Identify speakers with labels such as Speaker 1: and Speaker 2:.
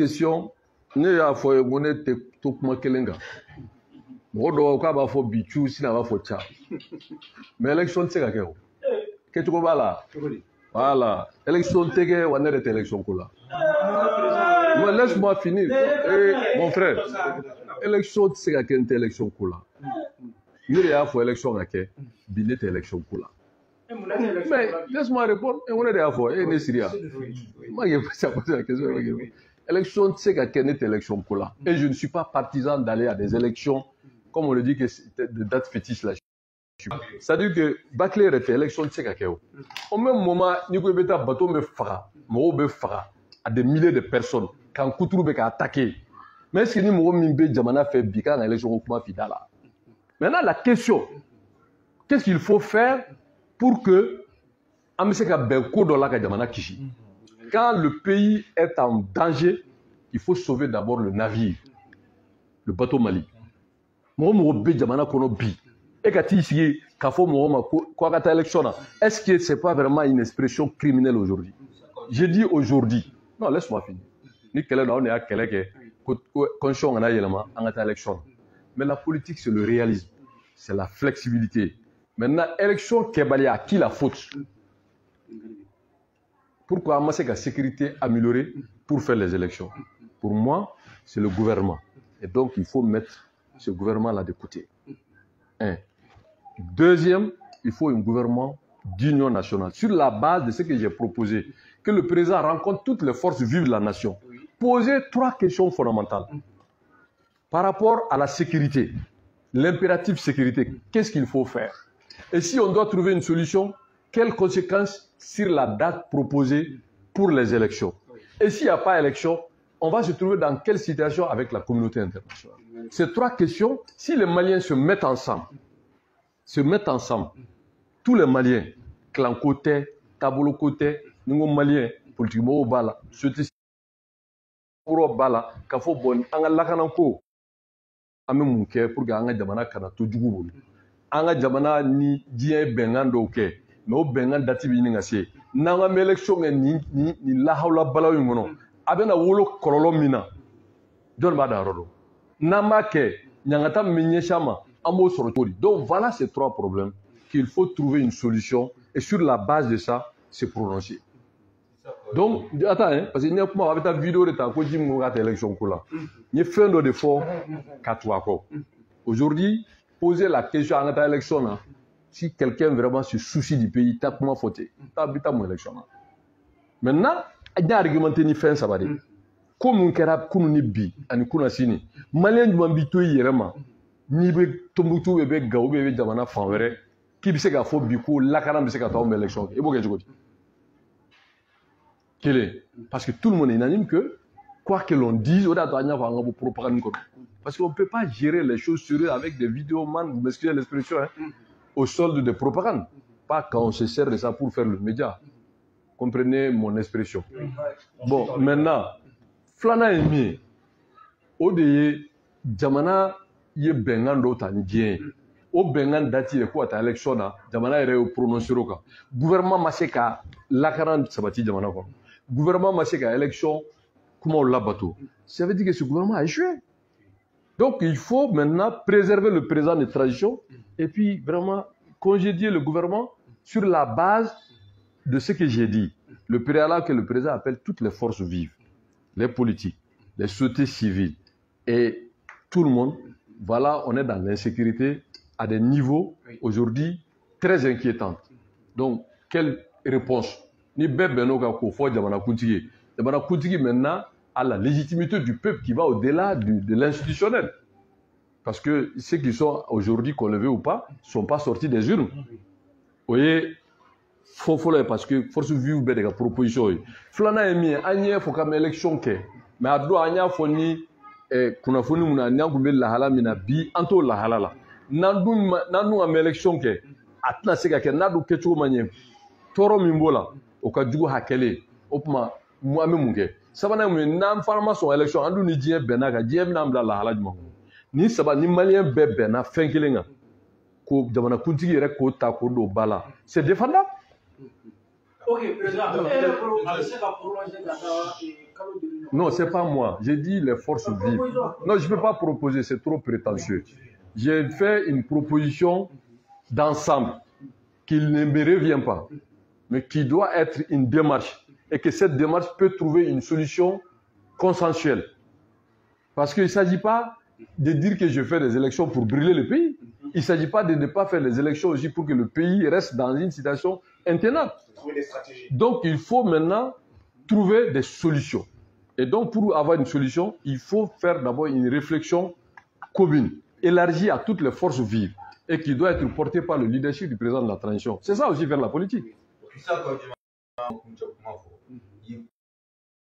Speaker 1: question, ne y'a fɔ ye ko ne tɛ to kuma kelen kan. Mɔgɔ dɔw k'a b'a fɔ bi cu sini a b'a fɔ ca. Mais élection tɛ se ka kɛ o. Kɛcogo b'a la. Voilà. Élection tɛ kɛ wa ne yɛrɛ tɛ élection ko la. Mais laisse-moi finir. Mon frère, élection tɛ se ka kɛ n tɛ élection ko la. Ne de y'a fɔ élection ka kɛ bi ne tɛ élection ko la. Mais laisse-moi répondre. Et on est d'accord. Et ne Syria. Moi, je vais poser la question. Élection, c'est qu'à n'est élection pour là. Et je ne suis pas partisan d'aller à des élections, comme on le dit, que de date fétiche là. C'est-à-dire que Bakler était élection, c'est qu'à au même moment, nous pouvons mettre un bateau me fera, me fera à des milliers de personnes quand Koutourou be attaqué. Mais est-ce que nous avons mis Djamana fait bika dans l'élection au Kuma Fidala? Maintenant, la question, qu'est-ce qu'il faut faire pour que quand le pays est en danger, il faut sauver d'abord le navire, le bateau Mali. Est-ce que ce n'est pas vraiment une expression criminelle aujourd'hui? J'ai dit aujourd'hui. Non, laisse-moi finir. Mais la politique, c'est le réalisme, c'est la flexibilité. Maintenant, élection Kebali, à qui la faute? Pourquoi amasser la sécurité améliorée pour faire les élections? Pour moi, c'est le gouvernement. Et donc, il faut mettre ce gouvernement-là de côté. Un. Deuxième, il faut un gouvernement d'union nationale. Sur la base de ce que j'ai proposé, que le président rencontre toutes les forces vives de la nation. Poser 3 questions fondamentales. Par rapport à la sécurité, l'impératif sécurité, qu'est-ce qu'il faut faire? Et si on doit trouver une solution, quelles conséquences sur la date proposée pour les élections? Et s'il n'y a pas élection, on va se trouver dans quelle situation avec la communauté internationale? Ces 3 questions, si les Maliens se mettent ensemble, tous les Maliens, clan côté, tabolo côté, nous Maliens, politiquement au bala, ceux-ci au bala, qu'il faut bon, en lakananko, ame munke pour que anga jamana kana tojugu bolu. Anga jamana ni diɲɛ bɛnkan dɔw kɛ mais o bɛnkan dati bɛ ɲini ka se n'an ka élection kɛ ni lahawla balaw in kɔnɔ a bɛna wolo kɔlɔlɔ min na jɔn b'a da yɔrɔ dɔn n'an b'a kɛ ɲangata min bɛ ɲɛsin a ma an b'o sɔrɔ cogo di? Donc voilà ces 3 problèmes qu'il faut trouver une solution et sur la base de ça se prononcer. Donc attends parce que n'y a kuma a bɛ taa vidéo de ta ko ji mun ka ta élection ko la n ye fɛn dɔ de fɔ ka tugu a kɔ. Aujourd'hui poser la question à notre élection, si quelqu'un vraiment se soucie du pays, tu as comment voter? Tu as mon élection. Maintenant, il y a un argument qui fait ça. Comme on a dit, bi, ani kuna sini, Malien du Mambito yérema, ni be Tombouctou bébé Gaou bébé Jamana Fanwere, qui bise ka fo biko, lakana bise ka taw élection. Et bon, quel est? Parce que tout le monde est unanime que, quoi que l'on dise, on a une propagande. Parce qu'on ne peut pas gérer les choses sur eux avec des vidéomans, vous m'excusez l'expression, au solde de propagande. Pas quand on se sert de ça pour faire le média. Comprenez mon expression. Bon, maintenant, Flana est mieux. Au début, Jamana ye bengan do tanjien. Au bengan dati de quoi ta élection na, Jamana est prononcé au cas. Gouvernement maseka lakaran sabati Jamana quoi. Gouvernement maseka élection comment on l'a bateau. Ça veut dire que ce gouvernement a échoué. Donc, il faut maintenant préserver le présent de transition et puis vraiment congédier le gouvernement sur la base de ce que j'ai dit. Le préalable que le président appelle toutes les forces vives, les politiques, les sociétés civiles et tout le monde. Voilà, on est dans l'insécurité à des niveaux aujourd'hui très inquiétants. Donc, quelle réponse? Ni Benoga Kofo Djamana Koutigi. Djamana Koutigi maintenant à la légitimité du peuple qui va au-delà de l'institutionnel. Parce que ceux qui sont aujourd'hui, qu'on le veut ou pas, ne sont pas sortis des urnes. Vous voyez, parce que force vive des propositions. Flana est mis, il faut qu'il y ait une élection. Mais à droit, il y a une foni la hala mina bi anto la halala. Nanu am élection ke atna sega ke nadu kecho manye toro mimbola o ka jugo hakele opma mu ame munge. Sabana mu nam farma son élection andu ni djie benaka djie nam la hala juma ni saba ni malien bebe na fenkelenga ko jamana kuntigi rek ko ta ko do bala c'est défendable.
Speaker 2: Ok, président.
Speaker 1: Non, ce n'est pas moi. J'ai dit les forces vives. Non, je ne peux pas proposer, c'est trop prétentieux. J'ai fait une proposition d'ensemble qui ne me revient pas, mais qui doit être une démarche. Et que cette démarche peut trouver une solution consensuelle. Parce qu'il ne s'agit pas de dire que je fais des élections pour brûler le pays. Il ne s'agit pas de ne pas faire les élections aussi pour que le pays reste dans une situation intenable. Donc, il faut maintenant trouver des solutions. Et donc, pour avoir une solution, il faut faire d'abord une réflexion commune, élargie à toutes les forces vives, et qui doit être portée par le leadership du président de la transition. C'est ça aussi faire la politique.